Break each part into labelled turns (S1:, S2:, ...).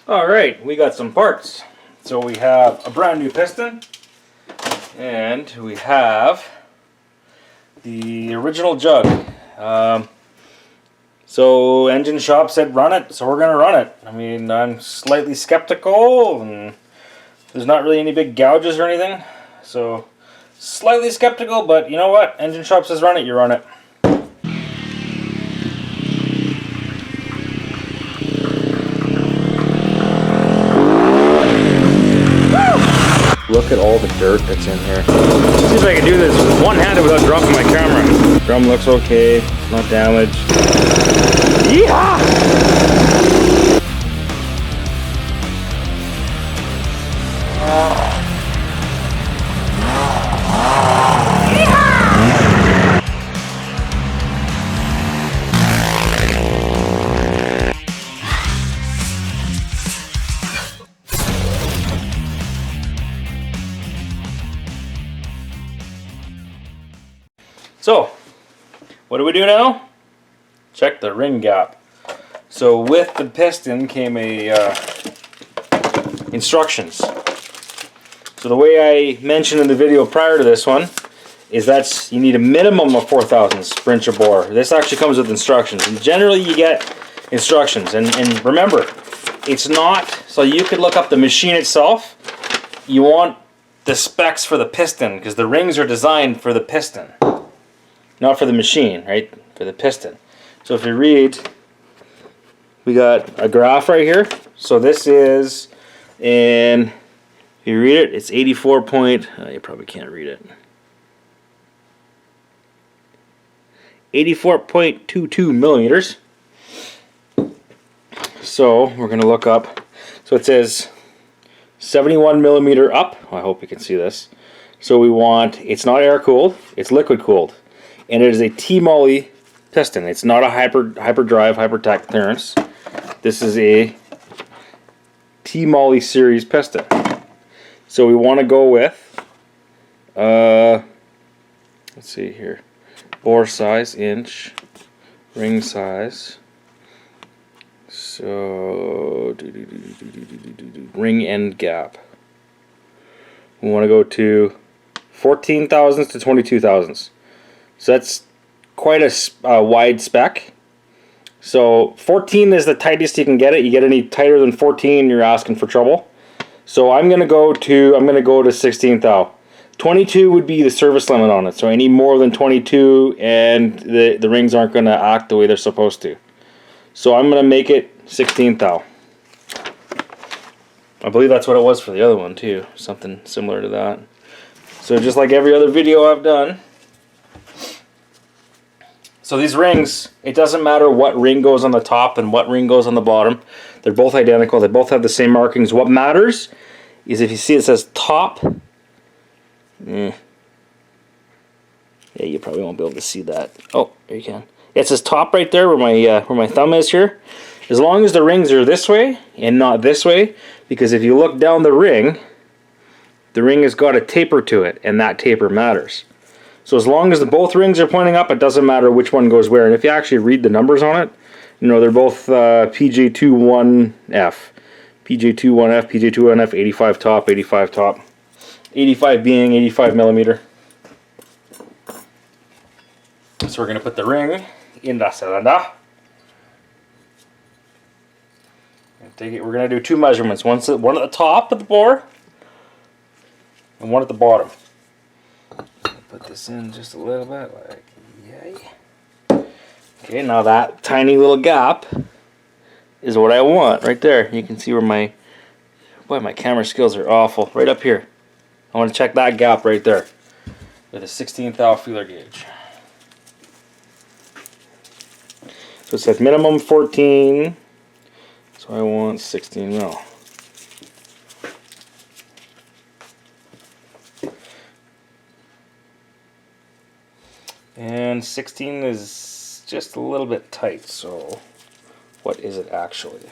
S1: Alright, we got some parts. So we have a brand new piston, and we have the original jug. So engine shop said run it, so we're gonna run it. I mean, I'm slightly skeptical, and there's not really any big gouges or anything. So slightly skeptical, but you know what? Engine shop says run it, you run it. Look at all the dirt that's in here. Let's see if I can do this one-handed without dropping my camera. Drum looks okay, not damaged. Yeehaw! So, what do we do now? Check the ring gap. So with the piston came a instructions. So the way I mentioned in the video prior to this one is that you need a minimum of 4 thousandths per inch of bore. This actually comes with instructions, and generally you get instructions. And remember, it's not, so you could look up the machine itself. You want the specs for the piston, because the rings are designed for the piston. Not for the machine, right? For the piston. So if you read, we got a graph right here. So this is in, if you read it, it's 84 point, you probably can't read it. 84.22 millimeters. So we're going to look up. So it says 71 millimeter up. I hope you can see this. So we want, it's not air cooled, it's liquid cooled. And it is a T-Moly piston. It's not a hyperdrive, hypertact clearance. This is a T-Moly series piston. So we want to go with, let's see here, bore size, inch, ring size. So, ring end gap. We want to go to 14 thousandths to 22 thousandths. So that's quite a wide spec. So 14 is the tightest you can get it. You get any tighter than 14, you're asking for trouble. So I'm gonna go to 16 thou. 22 would be the service limit on it. So any more than 22, and the rings aren't gonna act the way they're supposed to. So I'm gonna make it 16 thou. I believe that's what it was for the other one too. Something similar to that. So just like every other video I've done. So these rings, it doesn't matter what ring goes on the top and what ring goes on the bottom. They're both identical. They both have the same markings. What matters is if you see it says top. Yeah, you probably won't be able to see that. Oh, there you can. Yeah, it says top right there where my thumb is here. As long as the rings are this way and not this way, because if you look down the ring has got a taper to it, and that taper matters. So as long as both rings are pointing up, it doesn't matter which one goes where. And if you actually read the numbers on it, you know, they're both PJ21F. PJ21F, PJ21F, 85 top, 85 top. 85 being 85 millimeter. So we're going to put the ring in the cylinder. We're going to do two measurements. One at the top of the bore and one at the bottom. Put this in just a little bit, like yay. Okay, now that tiny little gap is what I want right there. You can see where my camera skills are awful. Right up here. I want to check that gap right there with a 16 thou feeler gauge. So it says minimum 14, so I want 16 mil. And 16 is just a little bit tight, so what is it actually?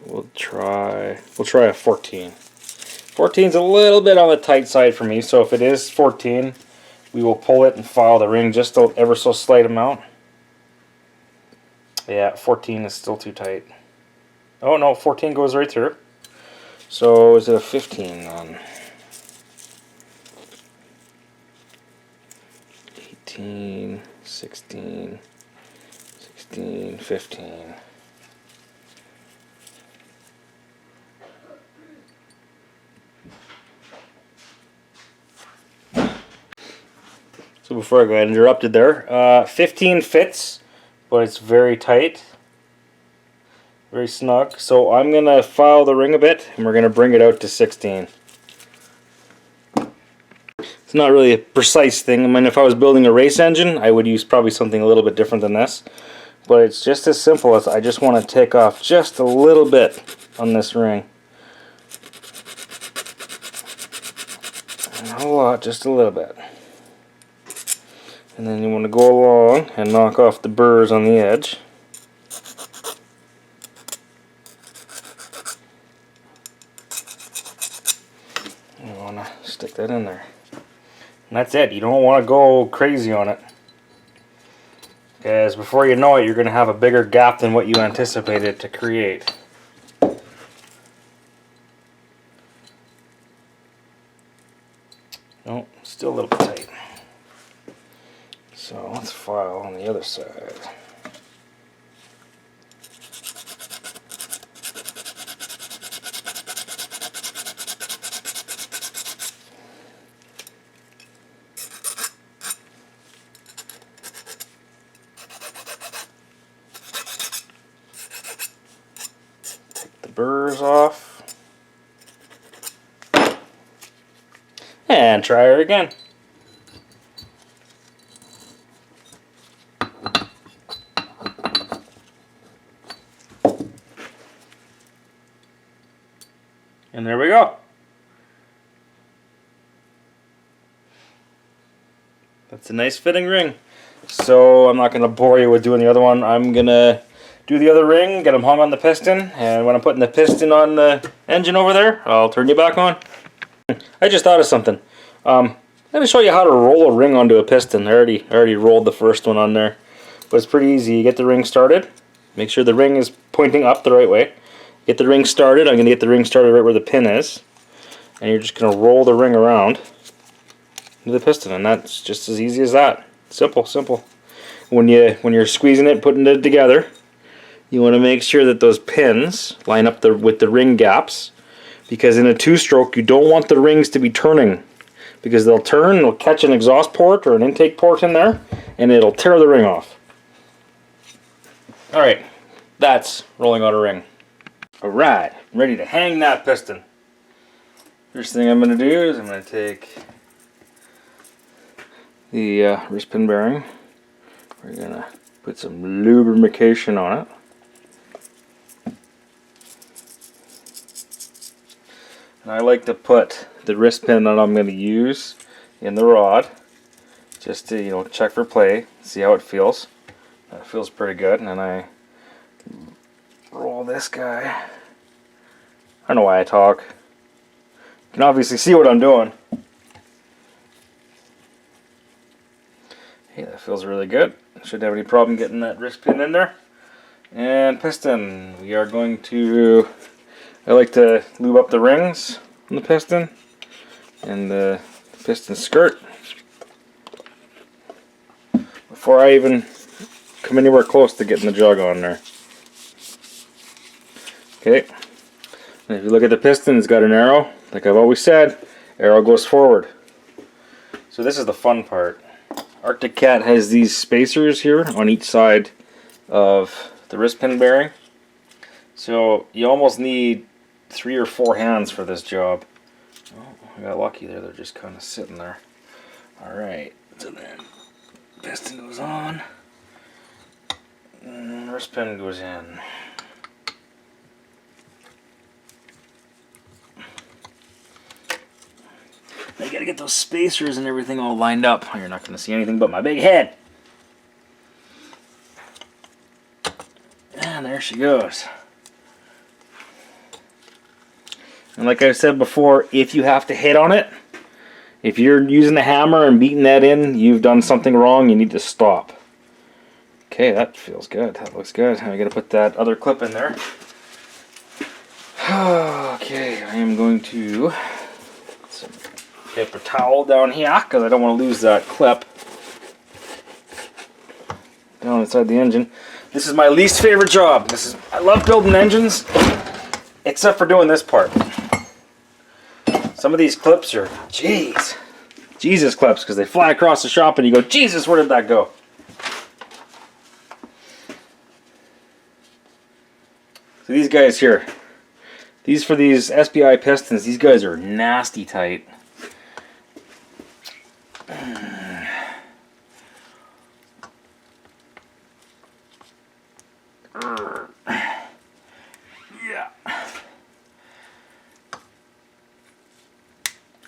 S1: We'll try a 14. 14 is a little bit on the tight side for me, so if it is 14, we will pull it and file the ring just a ever so slight amount. Yeah, 14 is still too tight. Oh no, 14 goes right through. So is it a 15 then? 18, 16, 16, 15. So before I got interrupted there, 15 fits, but it's very tight, very snug. So I'm going to file the ring a bit, and we're going to bring it out to 16. It's not really a precise thing. I mean, if I was building a race engine, I would use probably something a little bit different than this. But it's just as simple as I just want to take off just a little bit on this ring. Not a lot, just a little bit. And then you want to go along and knock off the burrs on the edge. You want to stick that in there. And that's it. You don't want to go crazy on it, because before you know it, you're going to have a bigger gap than what you anticipated to create. No, still a little bit tight. So let's file on the other side. Take the burrs off. And try her again. And there we go. That's a nice fitting ring. So I'm not going to bore you with doing the other one. I'm going to do the other ring, get them hung on the piston, and when I'm putting the piston on the engine over there, I'll turn you back on. I just thought of something. Let me show you how to roll a ring onto a piston. I already rolled the first one on there. But it's pretty easy. You get the ring started. Make sure the ring is pointing up the right way. Get the ring started. I'm going to get the ring started right where the pin is. And you're just going to roll the ring around to the piston. And that's just as easy as that. Simple, simple. When you're squeezing it, putting it together, you want to make sure that those pins line up with the ring gaps. Because in a two-stroke, you don't want the rings to be turning, because they'll turn, they'll catch an exhaust port or an intake port in there, and it'll tear the ring off. Alright, that's rolling on a ring. Alright, I'm ready to hang that piston. First thing I'm going to do is I'm going to take the wrist pin bearing. We're going to put some lubrication on it. And I like to put the wrist pin that I'm going to use in the rod, just to check for play, see how it feels. It feels pretty good, and then I roll this guy. I don't know why I talk. You can obviously see what I'm doing. Hey, that feels really good. Shouldn't have any problem getting that wrist pin in there. And piston, we are going to. I like to lube up the rings on the piston and the piston skirt before I even come anywhere close to getting the jug on there. Okay, and if you look at the piston, it's got an arrow. Like I've always said, arrow goes forward. So this is the fun part. Arctic Cat has these spacers here on each side of the wrist pin bearing. So you almost need 3 or 4 hands for this job. Oh, I got lucky there. They're just kind of sitting there. Alright, so then piston goes on. And wrist pin goes in. I gotta get those spacers and everything all lined up. You're not gonna see anything but my big head. And there she goes. And like I said before, if you have to hit on it, if you're using the hammer and beating that in, you've done something wrong, you need to stop. Okay, that feels good. That looks good. I gotta put that other clip in there. Okay, I am going to put some paper towel down here because I don't want to lose that clip down inside the engine. This is my least favorite job. I love building engines, except for doing this part. Some of these clips are, Jesus clips, because they fly across the shop and you go, Jesus, where did that go? So these guys here, for these SPI pistons, these guys are nasty tight. Yeah.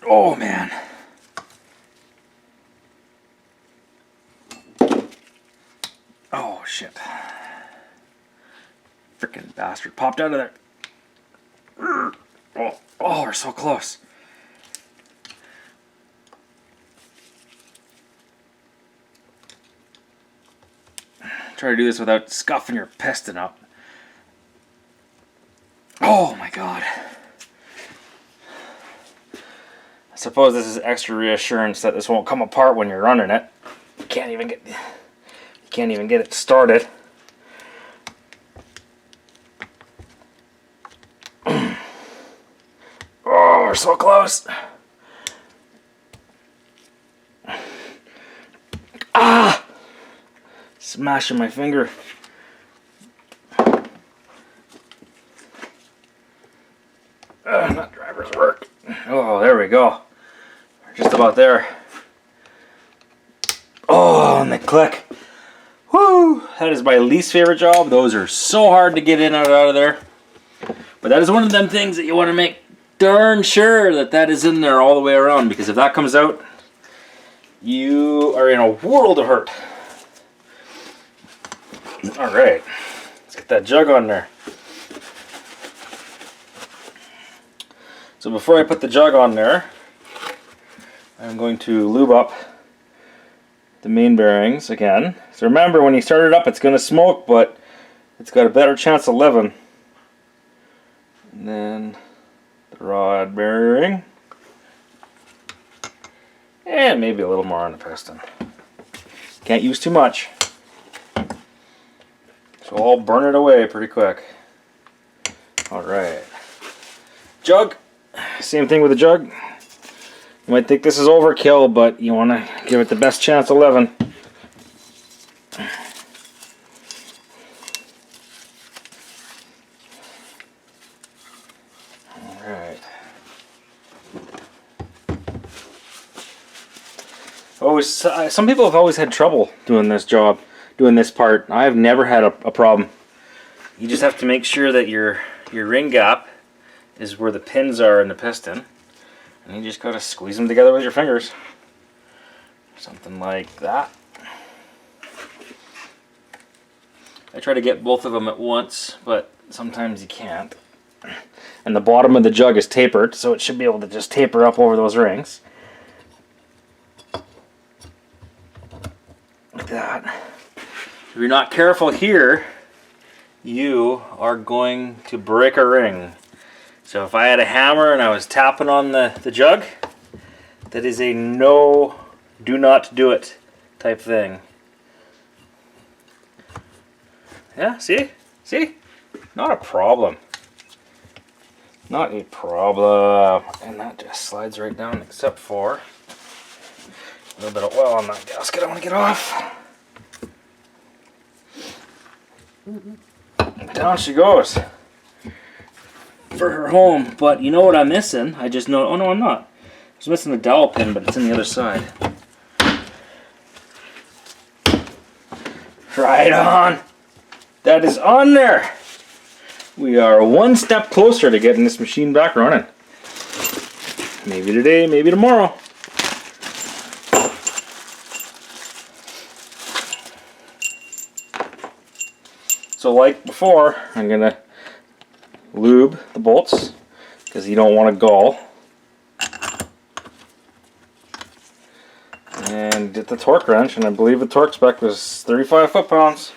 S1: Oh man. Oh shit. Freaking bastard popped out of there. Oh, we're so close. Try to do this without scuffing your piston up. Oh my god. I suppose this is extra reassurance that this won't come apart when you're running it. You can't even get it started. Oh, we're so close. Ah! Smashing my finger. Not driver's work. Oh, there we go. We're just about there. Oh, and the click. Woo! That is my least favorite job. Those are so hard to get in and out of there. But that is one of them things that you want to make darn sure that is in there all the way around, because if that comes out, you are in a world of hurt. Alright, let's get that jug on there. So before I put the jug on there, I'm going to lube up the main bearings again. So remember, when you start it up, it's going to smoke, but it's got a better chance of living. And then the rod bearing. And maybe a little more on the piston. Can't use too much. So I'll burn it away pretty quick. Alright. Jug. Same thing with the jug. You might think this is overkill, but you want to give it the best chance of living. Alright. Some people have always had trouble doing this job, doing this part. I've never had a problem. You just have to make sure that your ring gap is where the pins are in the piston, and you just gotta squeeze them together with your fingers. Something like that. I try to get both of them at once, but sometimes you can't. And the bottom of the jug is tapered, so it should be able to just taper up over those rings. Like that. If you're not careful here, you are going to break a ring. So if I had a hammer and I was tapping on the jug, that is a no, do not do it type thing. Yeah, see? See? Not a problem. Not a problem. And that just slides right down, except for a little bit of oil on that gasket I want to get off. Down she goes. For her home. But you know what I'm missing? I just know. Oh no, I'm not. I was missing the dowel pin, but it's on the other side. Right on. That is on there. We are one step closer to getting this machine back running. Maybe today, maybe tomorrow. So like before, I'm gonna lube the bolts, because you don't want to gall. And get the torque wrench, and I believe the torque spec was 35 foot-pounds.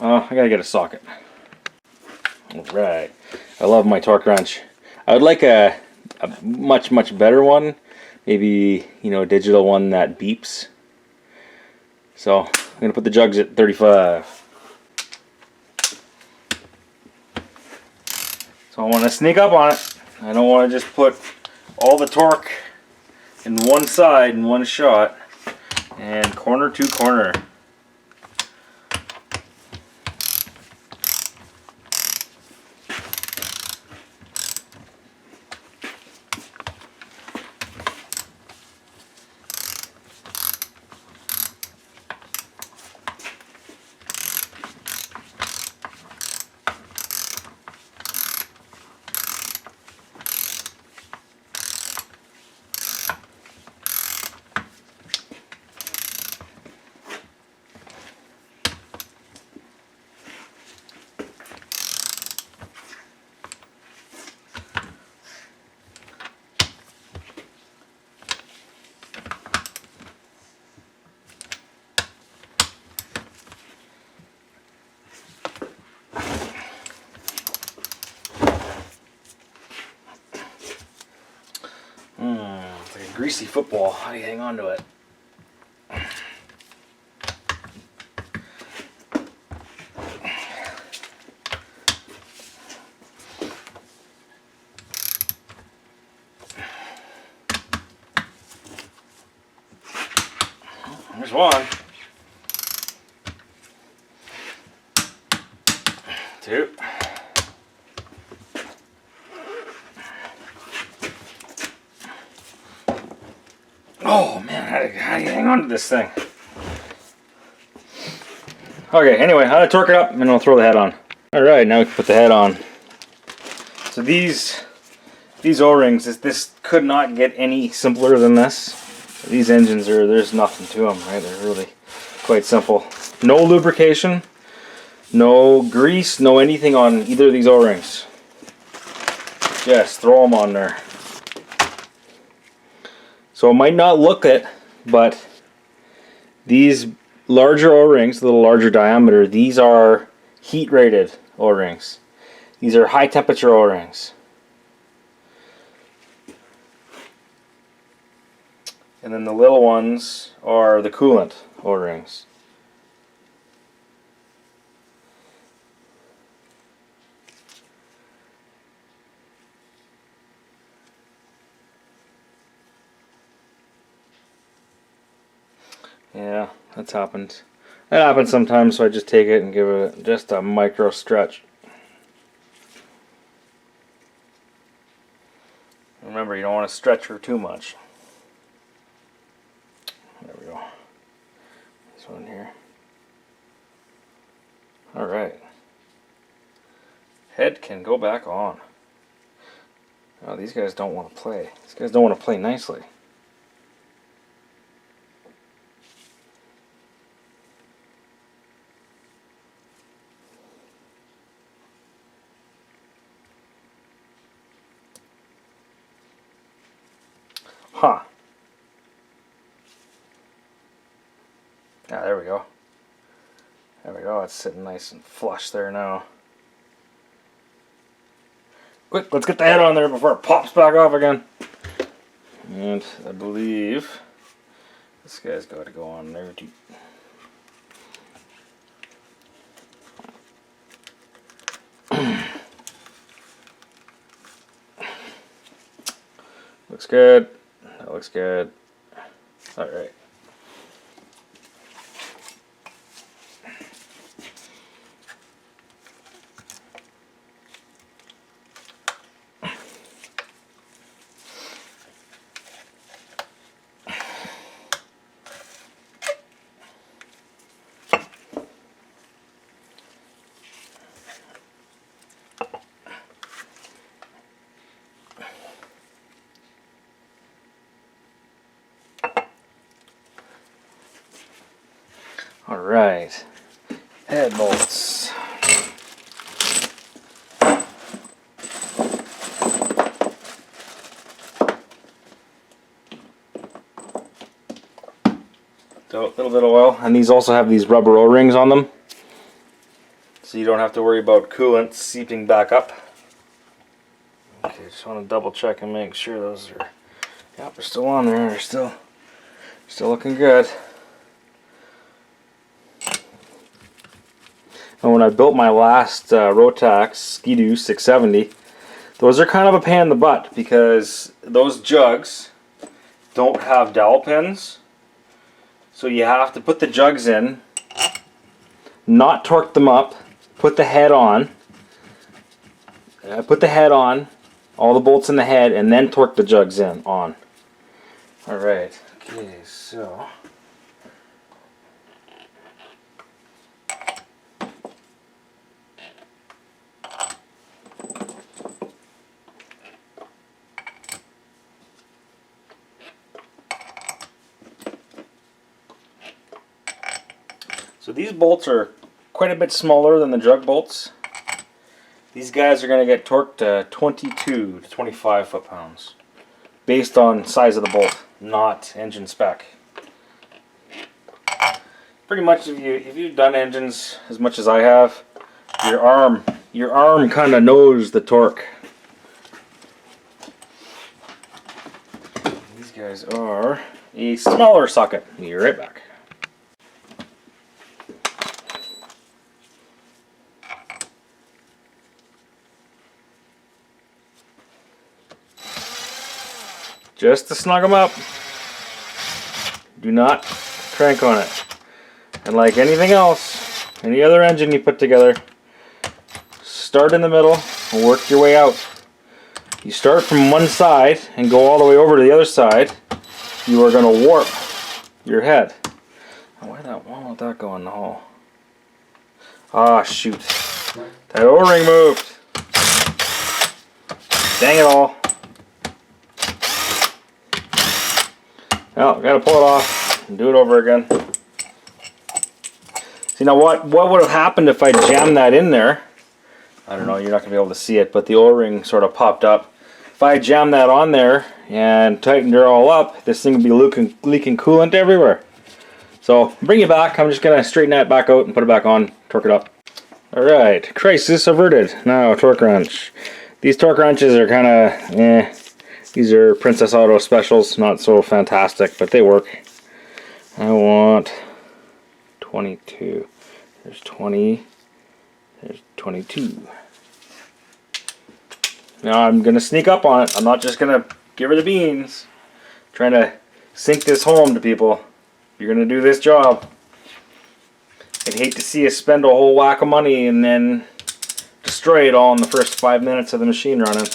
S1: Oh, I gotta get a socket. Alright. I love my torque wrench. I would like a much better one. Maybe, you know, a digital one that beeps. So, I'm gonna put the jugs at 35. So I want to sneak up on it. I don't want to just put all the torque in one side in one shot. And corner to corner. It's like a greasy football. How do you hang on to it? There's one. Two. Oh man, how do you hang on to this thing? Okay, anyway, how to torque it up, and then I'll throw the head on. Alright, now we can put the head on. So these O-rings, this could not get any simpler than this. These engines there's nothing to them, right? They're really quite simple. No lubrication, no grease, no anything on either of these O-rings. Just throw them on there. So it might not look it, but these larger O-rings, a little larger diameter, these are heat rated O-rings. These are high temperature O-rings. And then the little ones are the coolant O-rings. Yeah, that's happened. That happens sometimes, so I just take it and give it just a micro stretch. Remember, you don't want to stretch her too much. There we go. This one here. Alright. Head can go back on. Oh, these guys don't want to play. These guys don't want to play nicely. Huh. Ah, there we go. There we go. It's sitting nice and flush there now. Quick, let's get the head on there before it pops back off again. And I believe this guy's got to go on there too. Looks good. That looks good. Alright. Alright, head bolts. So a little bit of oil, and these also have these rubber O-rings on them, so you don't have to worry about coolant seeping back up. Okay, just want to double check and make sure those are, yep, they're still on there. They're still looking good. And when I built my last Rotax Ski-Doo 670, those are kind of a pain in the butt because those jugs don't have dowel pins. So you have to put the jugs in, not torque them up, put the head on, all the bolts in the head, and then torque the jugs in on. Alright, okay, so these bolts are quite a bit smaller than the jug bolts. These guys are going to get torqued to 22 to 25 foot-pounds based on size of the bolt, not engine spec. Pretty much if you've done engines as much as I have, your arm kind of knows the torque. These guys are a smaller socket. Be right back. Just to snug them up. Do not crank on it. And like anything else, any other engine you put together, start in the middle and work your way out. You start from one side and go all the way over to the other side, you are going to warp your head. Why won't that go in the hole? Ah, shoot. That O-ring moved. Dang it all. Well, gotta pull it off and do it over again. See, now what would have happened if I jammed that in there? I don't know, you're not gonna be able to see it, but the O-ring sort of popped up. If I jammed that on there and tightened it all up, this thing would be leaking coolant everywhere. So, bring it back. I'm just gonna straighten that back out and put it back on, torque it up. Alright, crisis averted. Now, torque wrench. These torque wrenches are kind of, These are Princess Auto specials, not so fantastic, but they work. I want 22. There's 20. There's 22. Now I'm going to sneak up on it. I'm not just going to give her the beans. I'm trying to sink this home to people. If you're going to do this job, I'd hate to see you spend a whole whack of money and then destroy it all in the first 5 minutes of the machine running.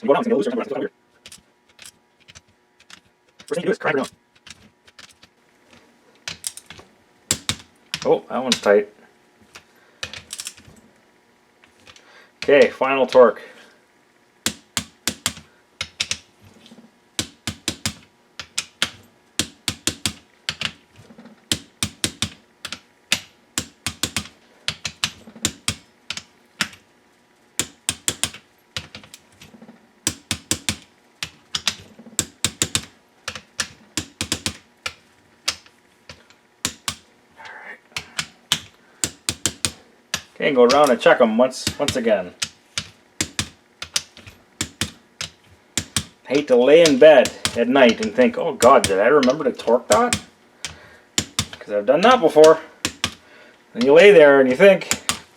S1: Go down, go loose, first thing you do is crank it down. Oh, that one's tight. Okay, final torque. Okay, and go around and check them once again. Hate to lay in bed at night and think, oh God, did I remember to torque that? Because I've done that before. And you lay there and you think,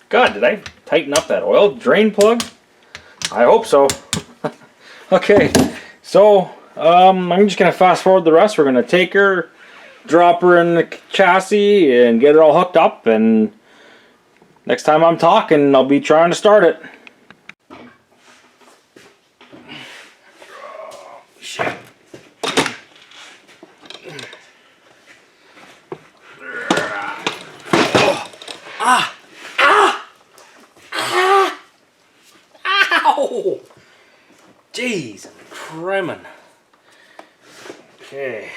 S1: God, did I tighten up that oil drain plug? I hope so. Okay, so I'm just going to fast forward the rest. We're going to take her, drop her in the chassis and get it all hooked up, and next time I'm talking, I'll be trying to start it. Shit. Oh. Ah! Ah! Ah! Ow! Jeez, I'm crimin'. Okay.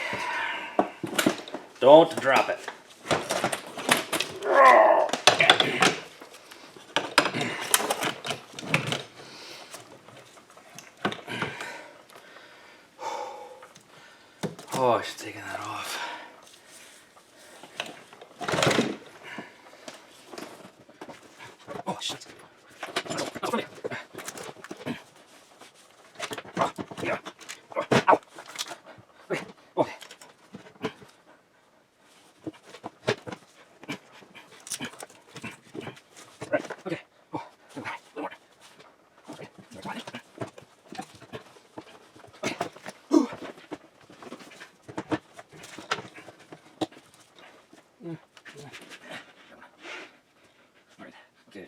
S1: Don't drop it. Oh, I should have taken that off. Oh, shit. Yeah. Ow. Okay. Okay. Right. Okay. Oh, a little more. Okay. There's one. Okay. Ooh. All right. Okay.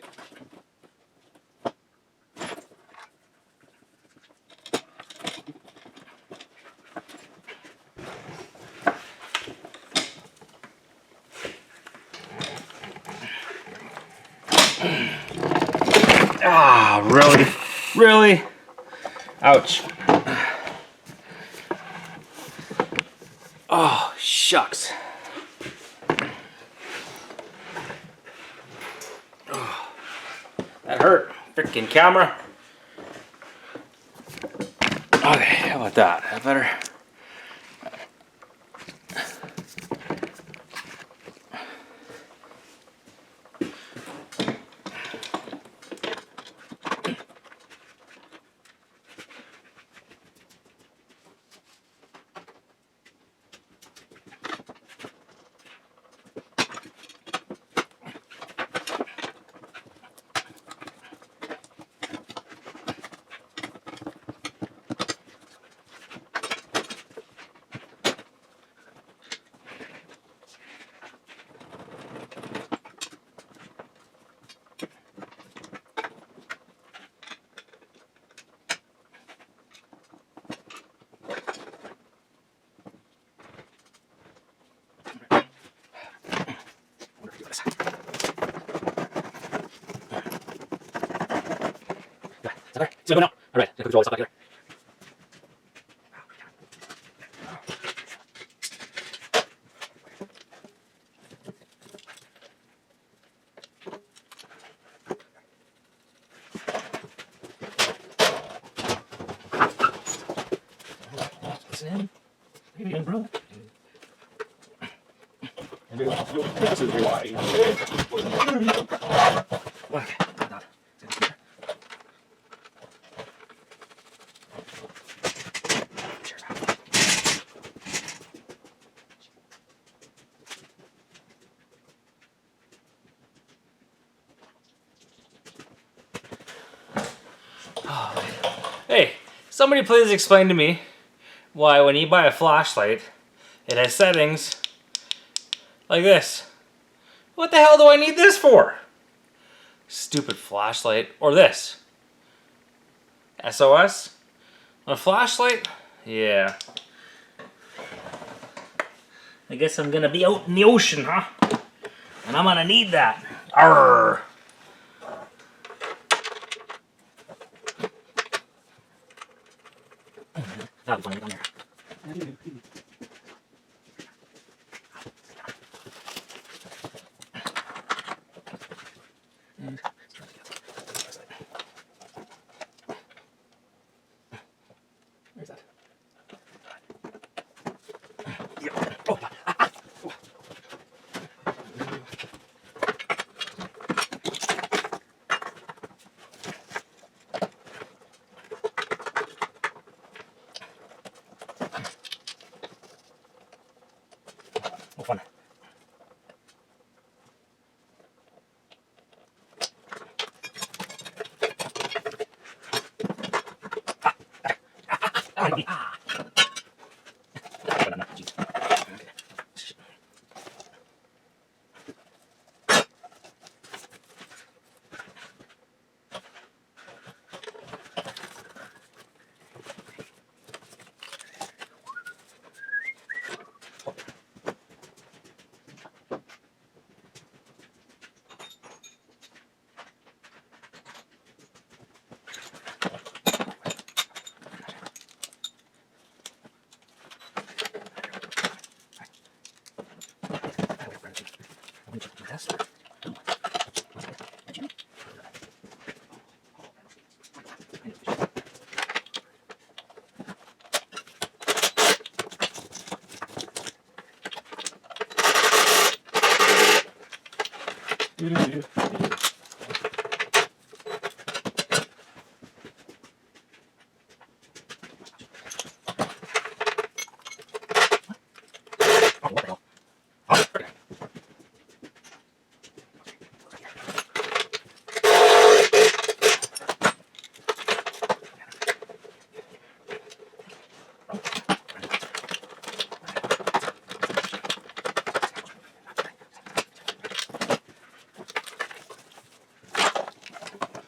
S1: Ah, really? Really? Ouch. Oh, shucks. Oh, that hurt. Freaking camera. Okay, how about that? That better? It's going out. All right, I control this up back here. Listen in. Maybe in, bro. This is why. Okay, not that. Hey, somebody please explain to me why when you buy a flashlight, it has settings like this. What the hell do I need this for? Stupid flashlight. Or this. SOS? On a flashlight? Yeah. I guess I'm gonna be out in the ocean, huh? And I'm gonna need that. Arrgh. That'll be funny down there. Where's that? Yeah. Oh, oh. Oh, fun. Ah.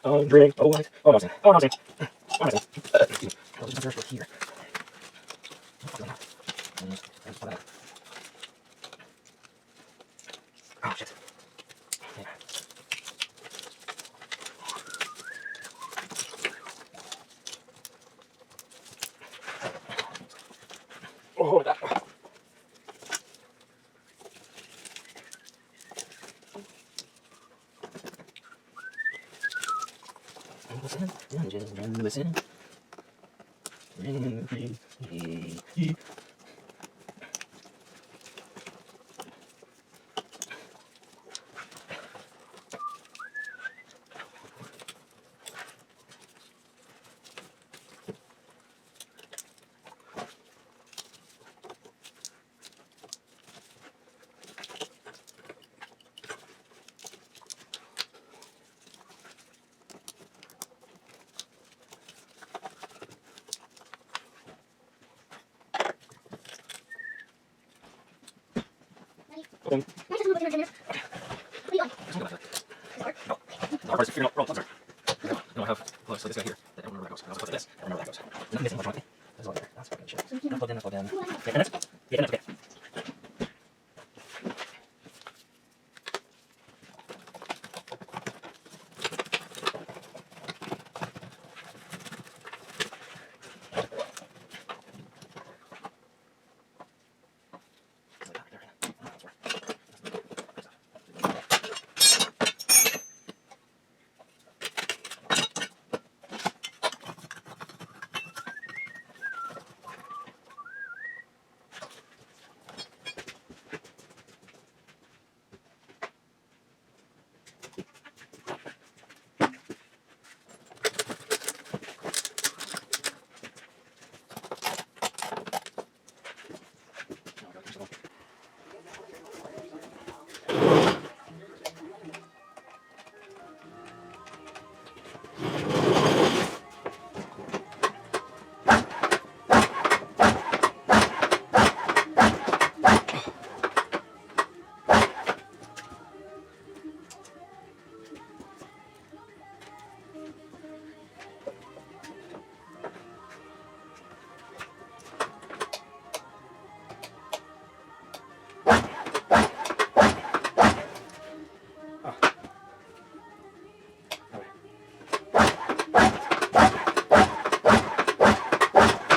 S1: Oh, breathing. Oh, what? Oh, nothing. Oh, nothing. Oh, nothing. I'll just put here. Oh, shit. Yeah. Oh, that. Listen, just listen. Okay. Our first figuring out sorry. No, I have so this guy here. I don't remember where that goes. I also put this. I don't remember where that goes. Nothing missing, unfortunately. There's all there. That's fucking shit. Not plugged in, not plugged in. Okay, and that's yeah, and that's okay.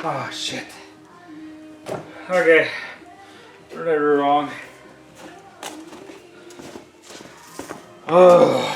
S1: Oh shit. Okay. What did I do wrong? Oh.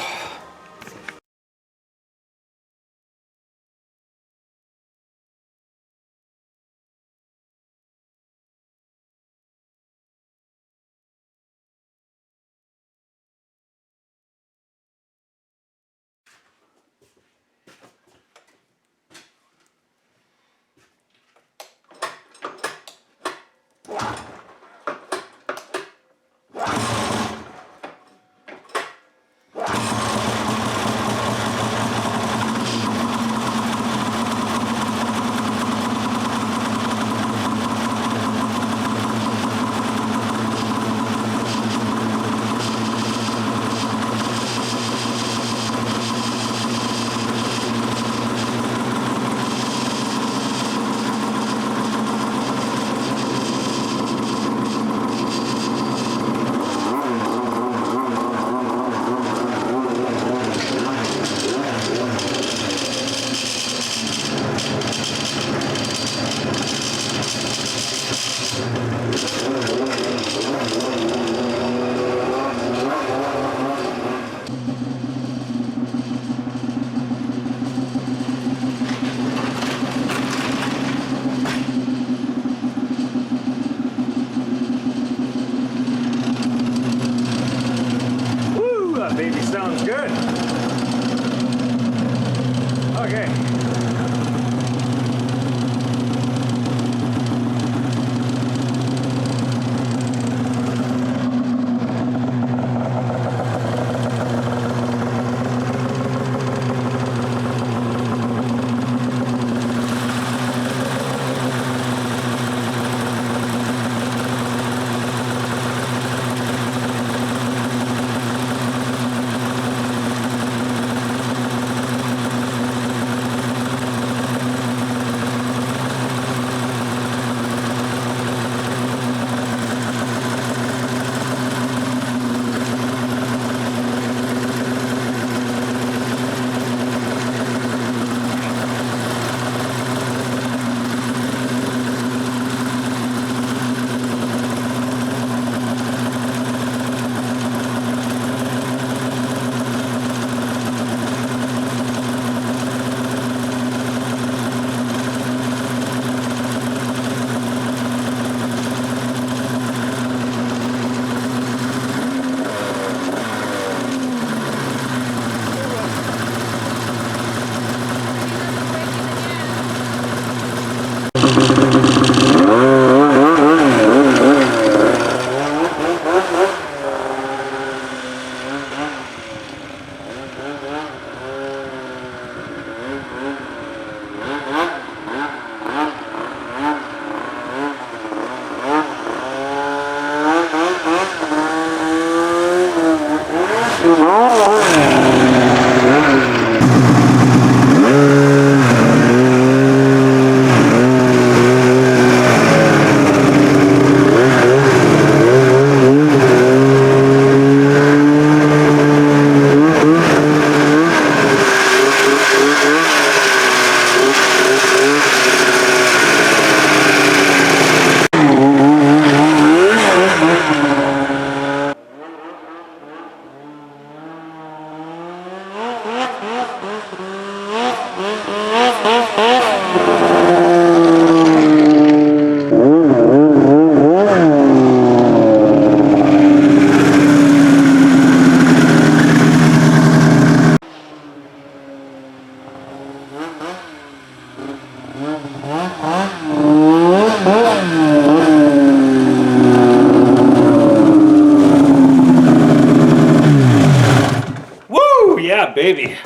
S1: Woo, yeah, baby.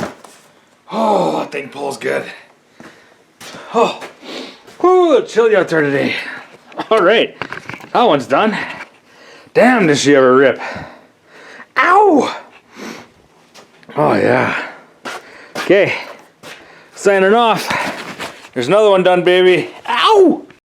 S1: Oh, that thing pulls good. Oh, whoo, chilly out there today. All right, that one's done. Damn, does she ever rip. Ow! Oh, yeah. Okay, signing off. There's another one done, baby. Ow!